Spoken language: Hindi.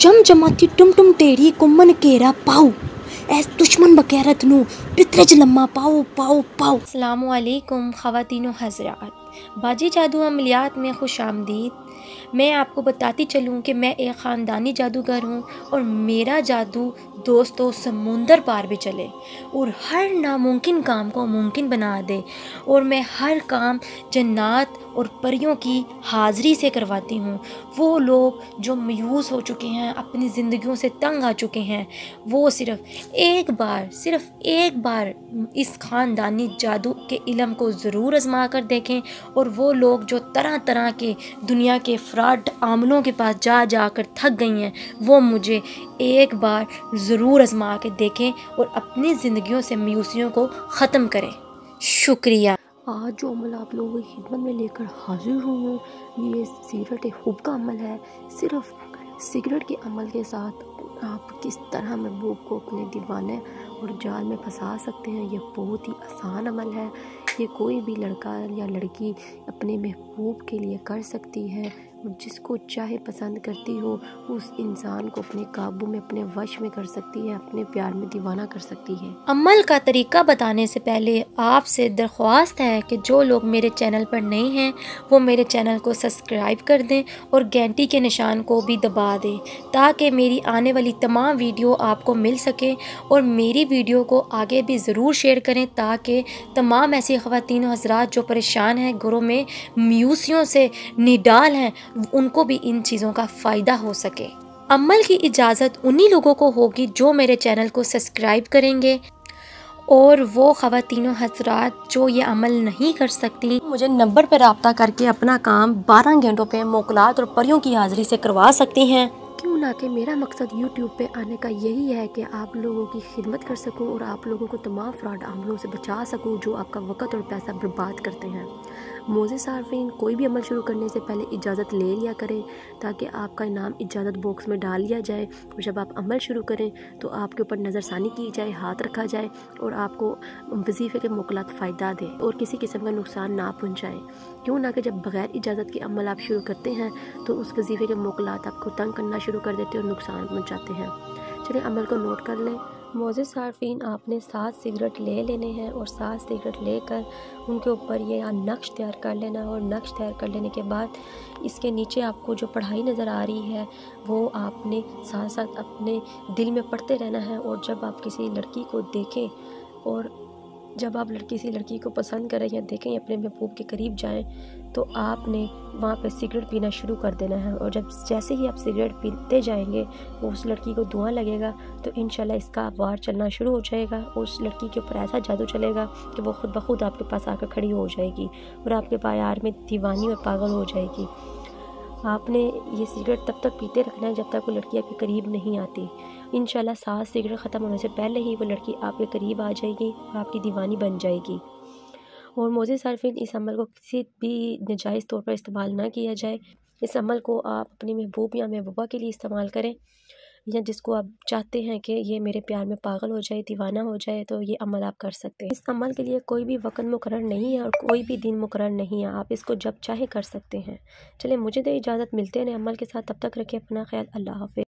जम जमाती टुम टुम टेढ़ी कुम्मन केरा पाऊ ऐस दुश्मन बकैरत नू पितरज लम्मा पाओ पाओ पाओ। अस्सलामु अलैकुम ख़वातीनो हज़रात, बाजी जादू अमलियात में खुश आमदीद। मैं आपको बताती चलूँ कि मैं एक ख़ानदानी जादूगर हूँ और मेरा जादू दोस्तों समुंदर पार भी चले और हर नामुमकिन काम को मुमकिन बना दे। और मैं हर काम जन्नात और परियों की हाज़िरी से करवाती हूँ। वो लोग जो मायूस हो चुके हैं, अपनी ज़िंदगियों से तंग आ चुके हैं, वो सिर्फ़ एक बार इस ख़ानदानी जादू के इल्म को ज़रूर आज़मा कर देखें। और वो लोग जो तरह तरह के दुनिया के फ्रॉड आमलों के पास जा कर थक गई हैं, वो मुझे एक बार ज़रूर आज़मा के देखें और अपनी ज़िंदगियों से मायूसियों को ख़त्म करें। शुक्रिया। आज जो अमल आप लोगों की खिदमत में लेकर हाजिर हुई हूँ, ये सिगरेट हुब का अमल है। सिर्फ सिगरेट के अमल के साथ आप किस तरह महबूब को अपने दीवाने और जाल में फंसा सकते हैं, ये बहुत ही आसान अमल है। ये कोई भी लड़का या लड़की अपने महबूब के लिए कर सकती है और जिसको चाहे पसंद करती हो उस इंसान को अपने काबू में, अपने वश में कर सकती है, अपने प्यार में दीवाना कर सकती है। अमल का तरीका बताने से पहले आपसे दरख्वास्त है कि जो लोग मेरे चैनल पर नए हैं वो मेरे चैनल को सब्सक्राइब कर दें और घंटी के निशान को भी दबा दें ताकि मेरी आने वाली तमाम वीडियो आपको मिल सके। और मेरी वीडियो को आगे भी ज़रूर शेयर करें ताकि तमाम ऐसी ख़वातीन हज़रात जो परेशान हैं, घरों में मायूसियों से निडाल हैं, उनको भी इन चीज़ों का फ़ायदा हो सके। अमल की इजाज़त उन्हीं लोगों को होगी जो मेरे चैनल को सब्सक्राइब करेंगे। और वो ख़वातीनों हज़रात जो ये अमल नहीं कर सकती, मुझे नंबर पर रब्ता करके अपना काम 12 घंटों पे मोकलात और परियों की हाज़िरी से करवा सकती हैं। क्यों ना कि मेरा मकसद YouTube पे आने का यही है कि आप लोगों की खिदमत कर सकूं और आप लोगों को तमाम फ्रॉड अमलों से बचा सकूं जो आपका वक़्त और पैसा बर्बाद करते हैं। मोज़े सार्फिन, कोई भी अमल शुरू करने से पहले इजाज़त ले लिया करें ताकि आपका इनाम इजाज़त बॉक्स में डाल लिया जाए और जब आप अमल शुरू करें तो आपके ऊपर नज़रसानी की जाए, हाथ रखा जाए और आपको वजीफ़े के मोकलात फ़ायदा दें और किसी किस्म का नुकसान ना पहुँचाएँ। क्यों ना कि जब बग़ैर इजाज़त के अमल आप शुरू करते हैं तो उस वजीफ़े के मोकलात आपको तंग करना शुरू कर देते हैं और नुकसान पहुँचाते हैं। चलिए अमल को नोट कर लें। मोज़े सार्फिन, आपने 7 सिगरेट ले लेने हैं और 7 सिगरेट लेकर उनके ऊपर ये नक्श तैयार कर लेना और नक्श तैयार कर लेने के बाद इसके नीचे आपको जो पढ़ाई नज़र आ रही है वो आपने साथ साथ अपने दिल में पढ़ते रहना है। और जब आप किसी लड़की को देखें और जब आप किसी लड़की को पसंद करें या देखें अपने महबूब के करीब जाएं तो आपने वहाँ पे सिगरेट पीना शुरू कर देना है। और जब जैसे ही आप सिगरेट पीते जाएंगे वो उस लड़की को धुआं लगेगा तो इंशाल्लाह इसका वार चलना शुरू हो जाएगा। उस लड़की के ऊपर ऐसा जादू चलेगा कि वो खुद ब खुद आपके पास आकर खड़ी हो जाएगी और आपके प्यार में दीवानी और पागल हो जाएगी। आपने ये सिगरेट तब तक पीते रखना है जब तक वो लड़की आपके करीब नहीं आती। इंशाल्लाह 7 सिगरेट ख़त्म होने से पहले ही वो लड़की आपके करीब आ जाएगी और आपकी दीवानी बन जाएगी। और मोज़े सार्फिन, इस अमल को किसी भी नाजायज़ तौर पर इस्तेमाल ना किया जाए। इस अमल को आप अपनी महबूब या महबूबा के लिए इस्तेमाल करें या जिसको आप चाहते हैं कि ये मेरे प्यार में पागल हो जाए, दीवाना हो जाए, तो ये अमल आप कर सकते हैं। इस अमल के लिए कोई भी वक़्त मुकर्रर नहीं है और कोई भी दिन मुकर्रर नहीं है, आप इसको जब चाहे कर सकते हैं। चलिए मुझे दे इजाज़त, मिलते हैं नए अमल के साथ, तब तक रखें अपना ख्याल। अल्लाह हाफ़िज़।